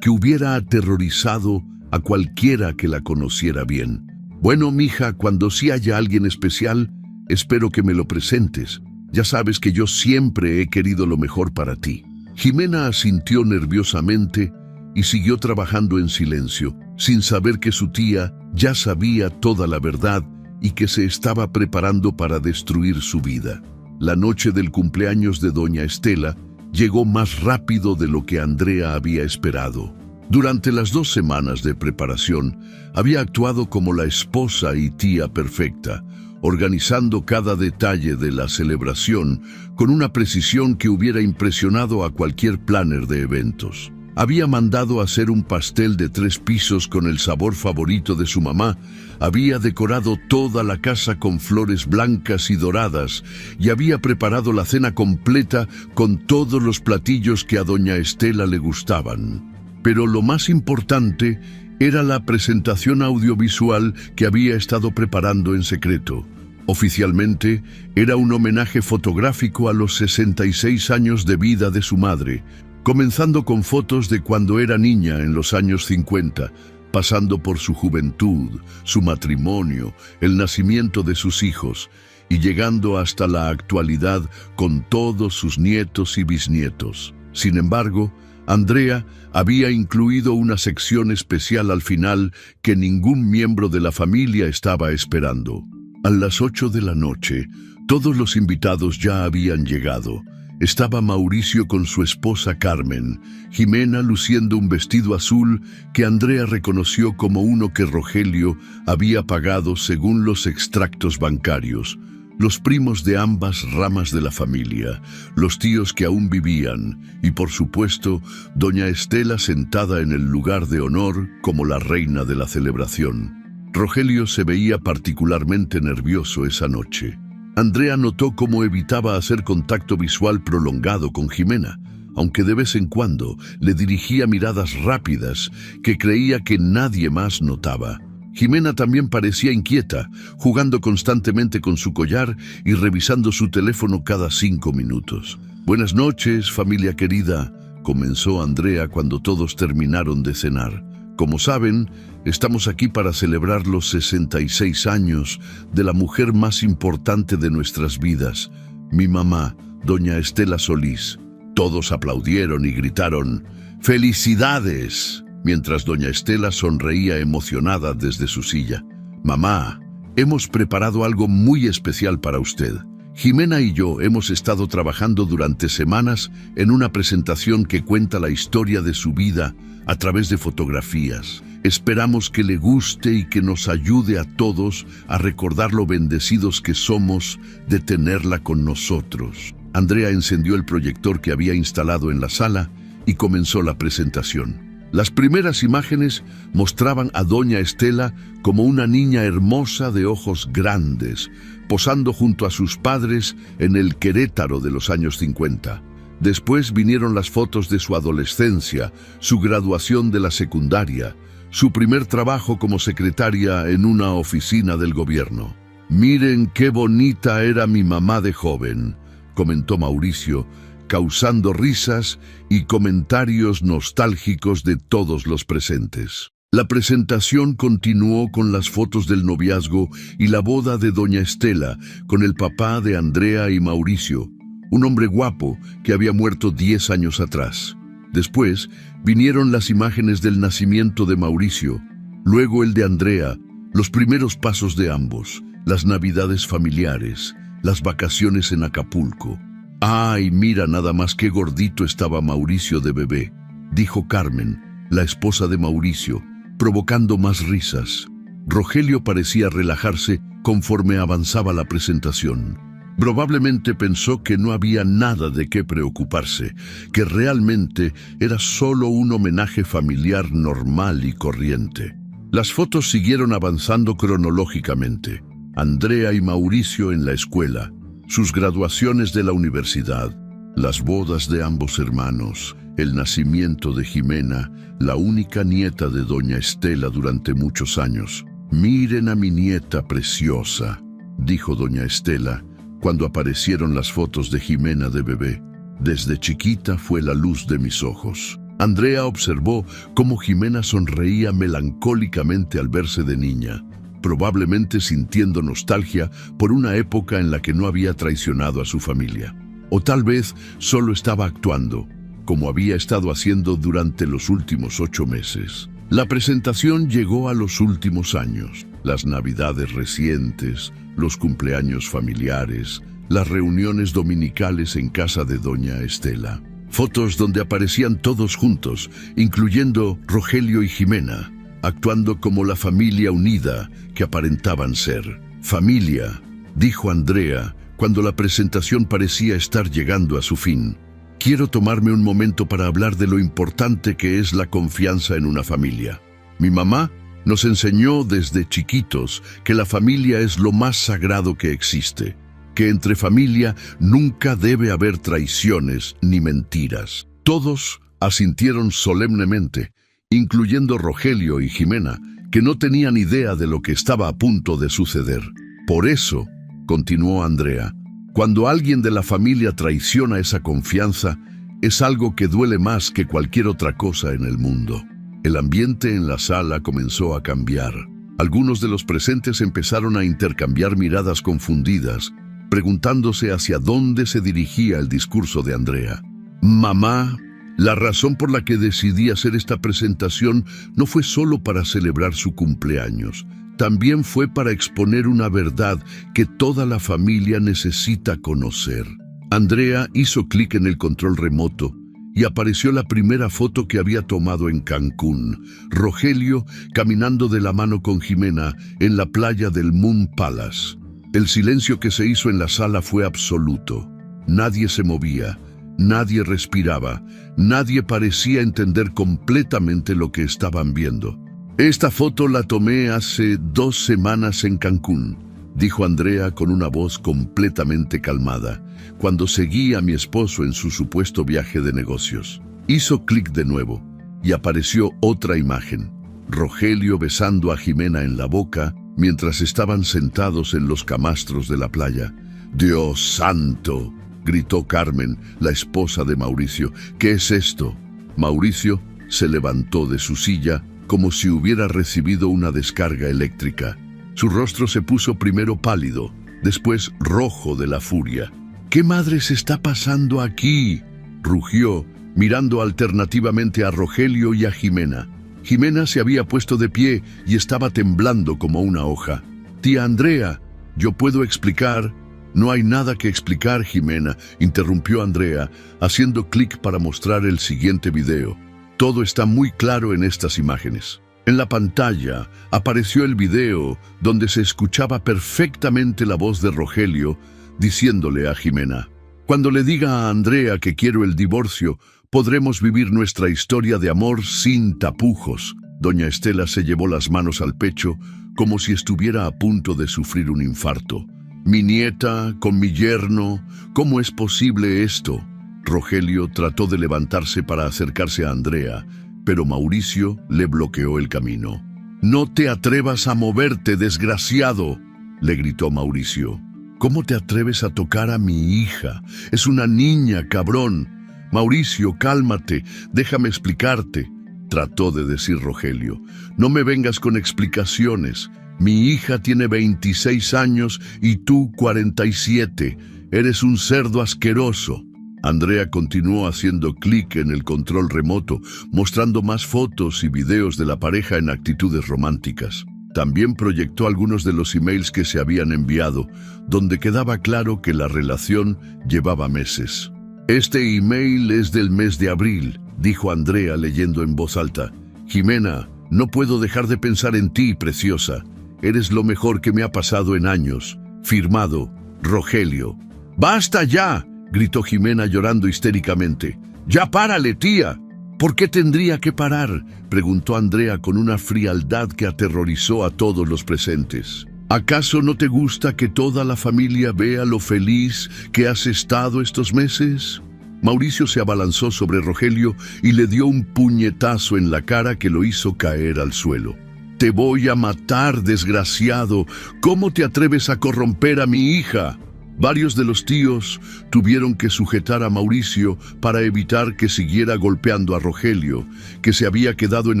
que hubiera aterrorizado a cualquiera que la conociera bien. «Bueno, mija, cuando sí haya alguien especial, espero que me lo presentes. Ya sabes que yo siempre he querido lo mejor para ti». Jimena asintió nerviosamente y siguió trabajando en silencio, sin saber que su tía ya sabía toda la verdad y que se estaba preparando para destruir su vida. La noche del cumpleaños de doña Estela llegó más rápido de lo que Andrea había esperado. Durante las 2 semanas de preparación, había actuado como la esposa y tía perfecta, organizando cada detalle de la celebración con una precisión que hubiera impresionado a cualquier planner de eventos. Había mandado hacer un pastel de 3 pisos con el sabor favorito de su mamá, había decorado toda la casa con flores blancas y doradas y había preparado la cena completa con todos los platillos que a doña Estela le gustaban. Pero lo más importante era la presentación audiovisual que había estado preparando en secreto. Oficialmente, era un homenaje fotográfico a los 66 años de vida de su madre, comenzando con fotos de cuando era niña en los años 50, pasando por su juventud, su matrimonio, el nacimiento de sus hijos, y llegando hasta la actualidad con todos sus nietos y bisnietos. Sin embargo, Andrea había incluido una sección especial al final que ningún miembro de la familia estaba esperando. A las 8 de la noche, todos los invitados ya habían llegado. Estaba Mauricio con su esposa Carmen, Jimena luciendo un vestido azul que Andrea reconoció como uno que Rogelio había pagado según los extractos bancarios, los primos de ambas ramas de la familia, los tíos que aún vivían y, por supuesto, doña Estela sentada en el lugar de honor como la reina de la celebración. Rogelio se veía particularmente nervioso esa noche. Andrea notó cómo evitaba hacer contacto visual prolongado con Jimena, aunque de vez en cuando le dirigía miradas rápidas que creía que nadie más notaba. Jimena también parecía inquieta, jugando constantemente con su collar y revisando su teléfono cada 5 minutos. «Buenas noches, familia querida», comenzó Andrea cuando todos terminaron de cenar. «Como saben, estamos aquí para celebrar los 66 años de la mujer más importante de nuestras vidas, mi mamá, doña Estela Solís». Todos aplaudieron y gritaron «¡Felicidades!», mientras doña Estela sonreía emocionada desde su silla. «Mamá, hemos preparado algo muy especial para usted. Jimena y yo hemos estado trabajando durante semanas en una presentación que cuenta la historia de su vida a través de fotografías. Esperamos que le guste y que nos ayude a todos a recordar lo bendecidos que somos de tenerla con nosotros». Andrea encendió el proyector que había instalado en la sala y comenzó la presentación. Las primeras imágenes mostraban a doña Estela como una niña hermosa de ojos grandes, posando junto a sus padres en el Querétaro de los años 50. Después vinieron las fotos de su adolescencia, su graduación de la secundaria, su primer trabajo como secretaria en una oficina del gobierno. «Miren qué bonita era mi mamá de joven», comentó Mauricio, causando risas y comentarios nostálgicos de todos los presentes. La presentación continuó con las fotos del noviazgo y la boda de doña Estela con el papá de Andrea y Mauricio, un hombre guapo que había muerto 10 años atrás. Después vinieron las imágenes del nacimiento de Mauricio, luego el de Andrea, los primeros pasos de ambos, las navidades familiares, las vacaciones en Acapulco. «Ay, mira nada más qué gordito estaba Mauricio de bebé», dijo Carmen, la esposa de Mauricio, provocando más risas. Rogelio parecía relajarse conforme avanzaba la presentación. Probablemente pensó que no había nada de qué preocuparse, que realmente era solo un homenaje familiar normal y corriente. Las fotos siguieron avanzando cronológicamente. Andrea y Mauricio en la escuela, sus graduaciones de la universidad, las bodas de ambos hermanos, el nacimiento de Jimena, la única nieta de doña Estela durante muchos años. «Miren a mi nieta preciosa», dijo doña Estela, cuando aparecieron las fotos de Jimena de bebé. «Desde chiquita fue la luz de mis ojos». Andrea observó cómo Jimena sonreía melancólicamente al verse de niña, probablemente sintiendo nostalgia por una época en la que no había traicionado a su familia. O tal vez solo estaba actuando, como había estado haciendo durante los últimos 8 meses. La presentación llegó a los últimos años, las navidades recientes, los cumpleaños familiares, las reuniones dominicales en casa de doña Estela. Fotos donde aparecían todos juntos, incluyendo Rogelio y Jimena, actuando como la familia unida que aparentaban ser. «Familia», dijo Andrea, cuando la presentación parecía estar llegando a su fin. «Quiero tomarme un momento para hablar de lo importante que es la confianza en una familia. Mi mamá nos enseñó desde chiquitos que la familia es lo más sagrado que existe, que entre familia nunca debe haber traiciones ni mentiras». Todos asintieron solemnemente, incluyendo Rogelio y Jimena, que no tenían idea de lo que estaba a punto de suceder. «Por eso», continuó Andrea, «cuando alguien de la familia traiciona esa confianza, es algo que duele más que cualquier otra cosa en el mundo». El ambiente en la sala comenzó a cambiar. Algunos de los presentes empezaron a intercambiar miradas confundidas, preguntándose hacia dónde se dirigía el discurso de Andrea. «Mamá, la razón por la que decidí hacer esta presentación no fue solo para celebrar su cumpleaños, también fue para exponer una verdad que toda la familia necesita conocer». Andrea hizo clic en el control remoto y apareció la primera foto que había tomado en Cancún, Rogelio caminando de la mano con Jimena en la playa del Moon Palace. El silencio que se hizo en la sala fue absoluto. Nadie se movía, nadie respiraba, nadie parecía entender completamente lo que estaban viendo. «Esta foto la tomé hace 2 semanas en Cancún», dijo Andrea con una voz completamente calmada, cuando seguía a mi esposo en su supuesto viaje de negocios. Hizo clic de nuevo y apareció otra imagen. Rogelio besando a Jimena en la boca mientras estaban sentados en los camastros de la playa. «Dios santo», gritó Carmen, la esposa de Mauricio. «¿Qué es esto?». Mauricio se levantó de su silla como si hubiera recibido una descarga eléctrica. Su rostro se puso primero pálido, después rojo de la furia. «¿Qué madres está pasando aquí?», rugió, mirando alternativamente a Rogelio y a Jimena. Jimena se había puesto de pie y estaba temblando como una hoja. «Tía Andrea, yo puedo explicar». «No hay nada que explicar, Jimena», interrumpió Andrea, haciendo clic para mostrar el siguiente video. «Todo está muy claro en estas imágenes». En la pantalla apareció el video donde se escuchaba perfectamente la voz de Rogelio diciéndole a Jimena: «Cuando le diga a Andrea que quiero el divorcio, podremos vivir nuestra historia de amor sin tapujos». Doña Estela se llevó las manos al pecho como si estuviera a punto de sufrir un infarto. Mi nieta, con mi yerno, ¿cómo es posible esto? Rogelio trató de levantarse para acercarse a Andrea, pero Mauricio le bloqueó el camino. «No te atrevas a moverte, desgraciado», le gritó Mauricio. «¿Cómo te atreves a tocar a mi hija? Es una niña, cabrón». «Mauricio, cálmate, déjame explicarte», trató de decir Rogelio. «No me vengas con explicaciones. Mi hija tiene 26 años y tú 47. Eres un cerdo asqueroso». Andrea continuó haciendo clic en el control remoto, mostrando más fotos y videos de la pareja en actitudes románticas. También proyectó algunos de los emails que se habían enviado, donde quedaba claro que la relación llevaba meses. «Este email es del mes de abril», dijo Andrea leyendo en voz alta. «Jimena, no puedo dejar de pensar en ti, preciosa. Eres lo mejor que me ha pasado en años. Firmado, Rogelio». «¡Basta ya!», gritó Jimena llorando histéricamente. «¡Ya párale, tía!». «¿Por qué tendría que parar?», preguntó Andrea con una frialdad que aterrorizó a todos los presentes. «¿Acaso no te gusta que toda la familia vea lo feliz que has estado estos meses?». Mauricio se abalanzó sobre Rogelio y le dio un puñetazo en la cara que lo hizo caer al suelo. «Te voy a matar, desgraciado. ¿Cómo te atreves a corromper a mi hija?». Varios de los tíos tuvieron que sujetar a Mauricio para evitar que siguiera golpeando a Rogelio, que se había quedado en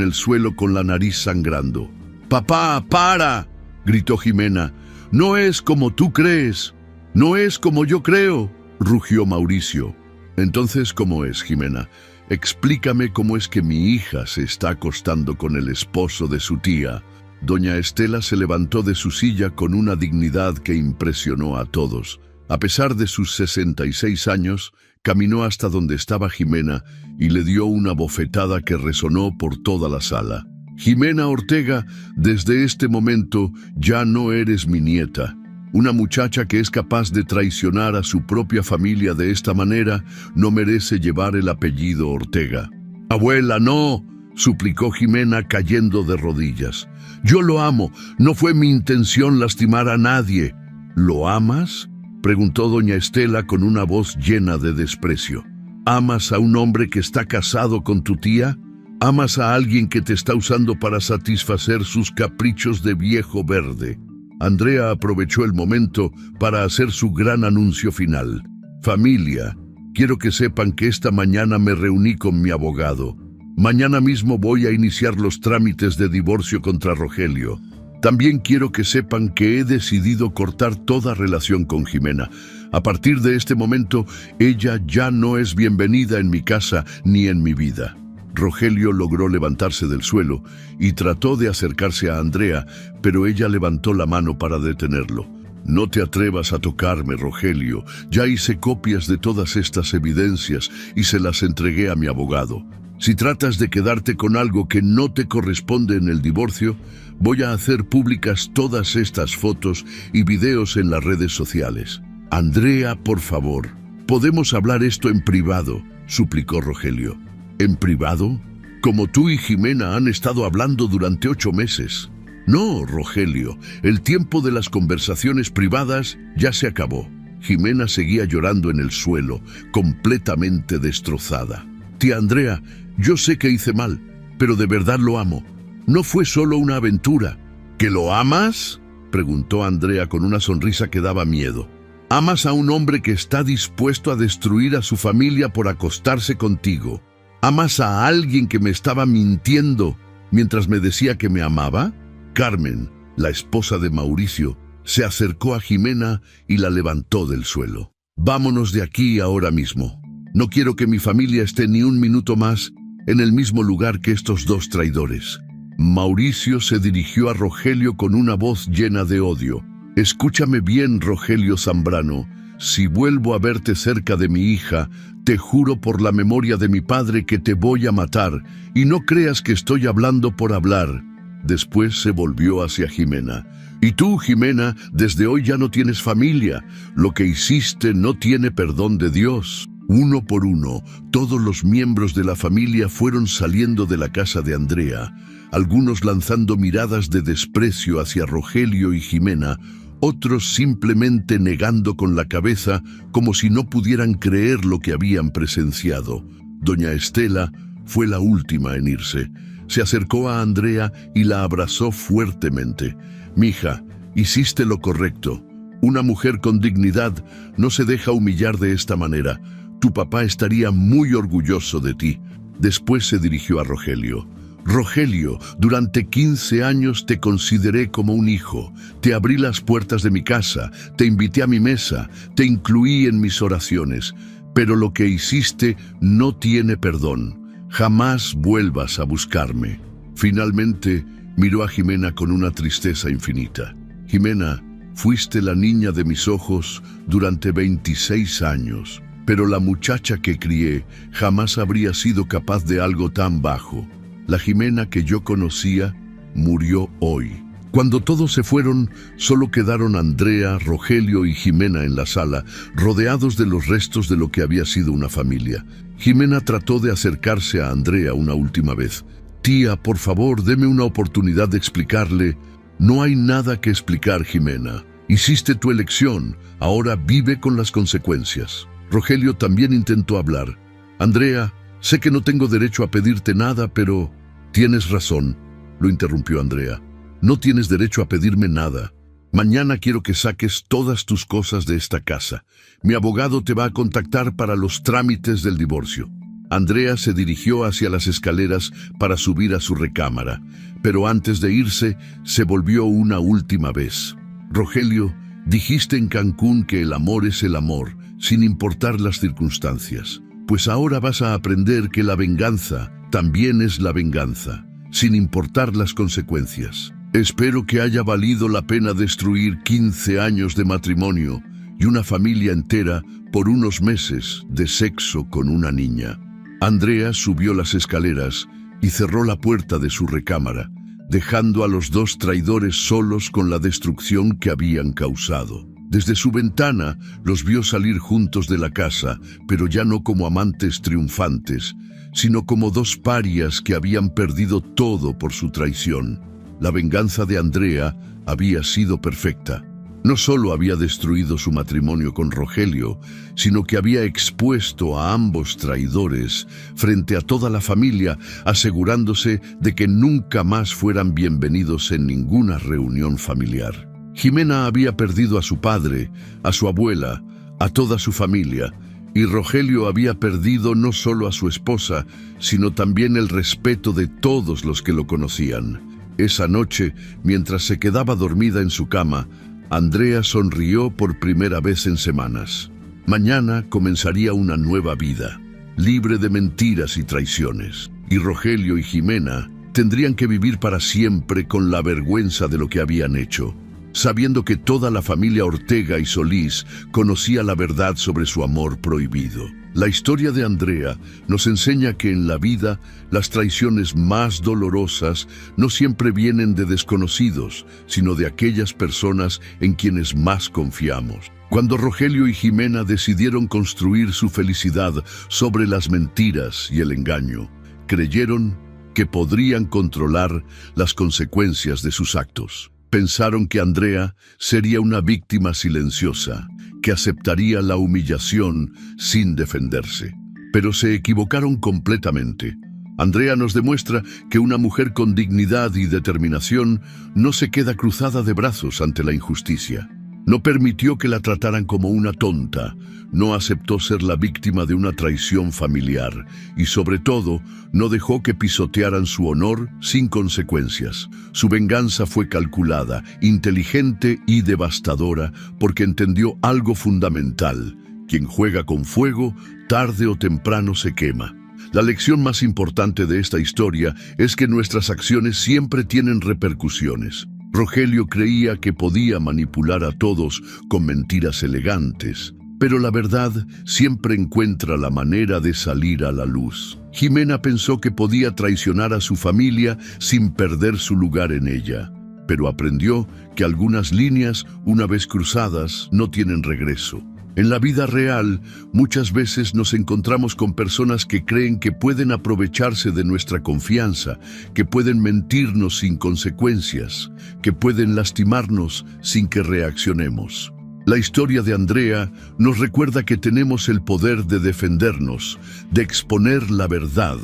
el suelo con la nariz sangrando. «¡Papá, para!», gritó Jimena. «No es como tú crees. No es como yo creo», rugió Mauricio. «Entonces, ¿cómo es, Jimena? Explícame cómo es que mi hija se está acostando con el esposo de su tía». Doña Estela se levantó de su silla con una dignidad que impresionó a todos. A pesar de sus 66 años, caminó hasta donde estaba Jimena y le dio una bofetada que resonó por toda la sala. «Jimena Ortega, desde este momento ya no eres mi nieta. Una muchacha que es capaz de traicionar a su propia familia de esta manera no merece llevar el apellido Ortega». «Abuela, no», suplicó Jimena cayendo de rodillas. «Yo lo amo, no fue mi intención lastimar a nadie». «¿Lo amas?», preguntó doña Estela con una voz llena de desprecio. «¿Amas a un hombre que está casado con tu tía? ¿Amas a alguien que te está usando para satisfacer sus caprichos de viejo verde?». Andrea aprovechó el momento para hacer su gran anuncio final. «Familia, quiero que sepan que esta mañana me reuní con mi abogado. Mañana mismo voy a iniciar los trámites de divorcio contra Rogelio. También quiero que sepan que he decidido cortar toda relación con Jimena. A partir de este momento, ella ya no es bienvenida en mi casa ni en mi vida». Rogelio logró levantarse del suelo y trató de acercarse a Andrea, pero ella levantó la mano para detenerlo. «No te atrevas a tocarme, Rogelio. Ya hice copias de todas estas evidencias y se las entregué a mi abogado. Si tratas de quedarte con algo que no te corresponde en el divorcio, voy a hacer públicas todas estas fotos y videos en las redes sociales». «Andrea, por favor, podemos hablar esto en privado», suplicó Rogelio. «¿En privado? Como tú y Jimena han estado hablando durante 8 meses. No, Rogelio, el tiempo de las conversaciones privadas ya se acabó». Jimena seguía llorando en el suelo, completamente destrozada. «Tía Andrea, yo sé que hice mal, pero de verdad lo amo. No fue solo una aventura». «¿Que lo amas?», preguntó Andrea con una sonrisa que daba miedo. «Amas a un hombre que está dispuesto a destruir a su familia por acostarse contigo. ¿Amas a alguien que me estaba mintiendo mientras me decía que me amaba?». Carmen, la esposa de Mauricio, se acercó a Jimena y la levantó del suelo. «Vámonos de aquí ahora mismo. No quiero que mi familia esté ni un minuto más en el mismo lugar que estos 2 traidores». Mauricio se dirigió a Rogelio con una voz llena de odio. «Escúchame bien, Rogelio Zambrano. Si vuelvo a verte cerca de mi hija, te juro por la memoria de mi padre que te voy a matar, y no creas que estoy hablando por hablar». Después se volvió hacia Jimena. «Y tú, Jimena, desde hoy ya no tienes familia. Lo que hiciste no tiene perdón de Dios». Uno por uno, todos los miembros de la familia fueron saliendo de la casa de Andrea, algunos lanzando miradas de desprecio hacia Rogelio y Jimena, otros simplemente negando con la cabeza como si no pudieran creer lo que habían presenciado. Doña Estela fue la última en irse. Se acercó a Andrea y la abrazó fuertemente. «Mija, hiciste lo correcto. Una mujer con dignidad no se deja humillar de esta manera. Tu papá estaría muy orgulloso de ti». Después se dirigió a Rogelio. «Rogelio, durante 15 años te consideré como un hijo. Te abrí las puertas de mi casa, te invité a mi mesa, te incluí en mis oraciones. Pero lo que hiciste no tiene perdón. Jamás vuelvas a buscarme». Finalmente, miró a Jimena con una tristeza infinita. «Jimena, fuiste la niña de mis ojos durante 26 años, pero la muchacha que crié jamás habría sido capaz de algo tan bajo. La Jimena que yo conocía murió hoy». Cuando todos se fueron, solo quedaron Andrea, Rogelio y Jimena en la sala, rodeados de los restos de lo que había sido una familia. Jimena trató de acercarse a Andrea una última vez. «Tía, por favor, deme una oportunidad de explicarle». «No hay nada que explicar, Jimena. Hiciste tu elección, ahora vive con las consecuencias». Rogelio también intentó hablar. «Andrea, sé que no tengo derecho a pedirte nada, pero…» «Tienes razón», lo interrumpió Andrea. «No tienes derecho a pedirme nada. Mañana quiero que saques todas tus cosas de esta casa. Mi abogado te va a contactar para los trámites del divorcio». Andrea se dirigió hacia las escaleras para subir a su recámara, pero antes de irse, se volvió una última vez. «Rogelio, dijiste en Cancún que el amor es el amor, sin importar las circunstancias. Pues ahora vas a aprender que la venganza también es la venganza, sin importar las consecuencias. Espero que haya valido la pena destruir 15 años de matrimonio y una familia entera por unos meses de sexo con una niña». Andrea subió las escaleras y cerró la puerta de su recámara, dejando a los dos traidores solos con la destrucción que habían causado. Desde su ventana los vio salir juntos de la casa, pero ya no como amantes triunfantes, sino como dos parias que habían perdido todo por su traición. La venganza de Andrea había sido perfecta. No solo había destruido su matrimonio con Rogelio, sino que había expuesto a ambos traidores frente a toda la familia, asegurándose de que nunca más fueran bienvenidos en ninguna reunión familiar. Jimena había perdido a su padre, a su abuela, a toda su familia, y Rogelio había perdido no solo a su esposa, sino también el respeto de todos los que lo conocían. Esa noche, mientras se quedaba dormida en su cama, Andrea sonrió por primera vez en semanas. Mañana comenzaría una nueva vida, libre de mentiras y traiciones. Y Rogelio y Jimena tendrían que vivir para siempre con la vergüenza de lo que habían hecho, sabiendo que toda la familia Ortega y Solís conocía la verdad sobre su amor prohibido. La historia de Andrea nos enseña que en la vida las traiciones más dolorosas no siempre vienen de desconocidos, sino de aquellas personas en quienes más confiamos. Cuando Rogelio y Jimena decidieron construir su felicidad sobre las mentiras y el engaño, creyeron que podrían controlar las consecuencias de sus actos. Pensaron que Andrea sería una víctima silenciosa, que aceptaría la humillación sin defenderse. Pero se equivocaron completamente. Andrea nos demuestra que una mujer con dignidad y determinación no se queda cruzada de brazos ante la injusticia. No permitió que la trataran como una tonta, no aceptó ser la víctima de una traición familiar y, sobre todo, no dejó que pisotearan su honor sin consecuencias. Su venganza fue calculada, inteligente y devastadora porque entendió algo fundamental: quien juega con fuego, tarde o temprano se quema. La lección más importante de esta historia es que nuestras acciones siempre tienen repercusiones. Rogelio creía que podía manipular a todos con mentiras elegantes, pero la verdad siempre encuentra la manera de salir a la luz. Jimena pensó que podía traicionar a su familia sin perder su lugar en ella, pero aprendió que algunas líneas, una vez cruzadas, no tienen regreso. En la vida real, muchas veces nos encontramos con personas que creen que pueden aprovecharse de nuestra confianza, que pueden mentirnos sin consecuencias, que pueden lastimarnos sin que reaccionemos. La historia de Andrea nos recuerda que tenemos el poder de defendernos, de exponer la verdad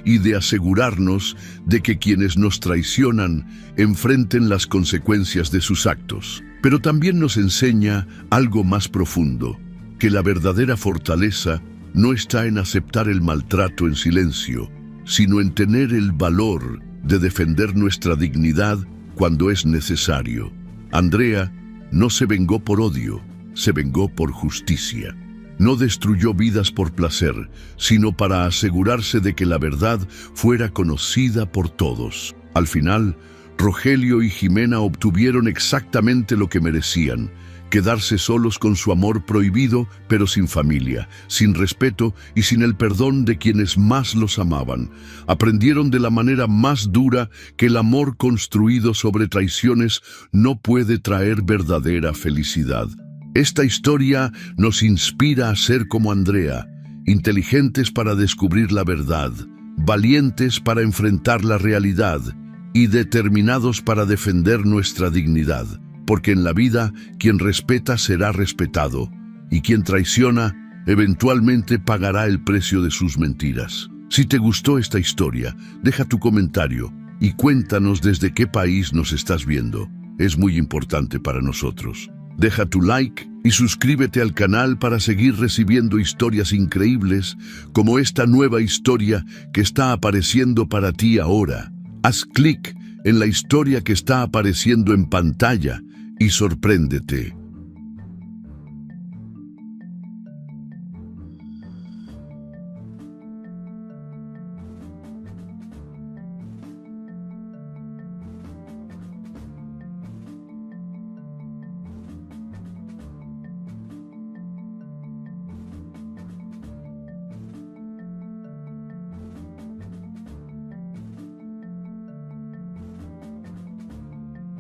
y de asegurarnos de que quienes nos traicionan enfrenten las consecuencias de sus actos. Pero también nos enseña algo más profundo, que la verdadera fortaleza no está en aceptar el maltrato en silencio, sino en tener el valor de defender nuestra dignidad cuando es necesario. Andrea no se vengó por odio, se vengó por justicia. No destruyó vidas por placer, sino para asegurarse de que la verdad fuera conocida por todos. Al final, Rogelio y Jimena obtuvieron exactamente lo que merecían: quedarse solos con su amor prohibido, pero sin familia, sin respeto y sin el perdón de quienes más los amaban. Aprendieron de la manera más dura que el amor construido sobre traiciones no puede traer verdadera felicidad. Esta historia nos inspira a ser como Andrea, inteligentes para descubrir la verdad, valientes para enfrentar la realidad y determinados para defender nuestra dignidad, porque en la vida quien respeta será respetado y quien traiciona eventualmente pagará el precio de sus mentiras. Si te gustó esta historia, deja tu comentario y cuéntanos desde qué país nos estás viendo. Es muy importante para nosotros. Deja tu like y suscríbete al canal para seguir recibiendo historias increíbles como esta nueva historia que está apareciendo para ti ahora. Haz clic en la historia que está apareciendo en pantalla y sorpréndete.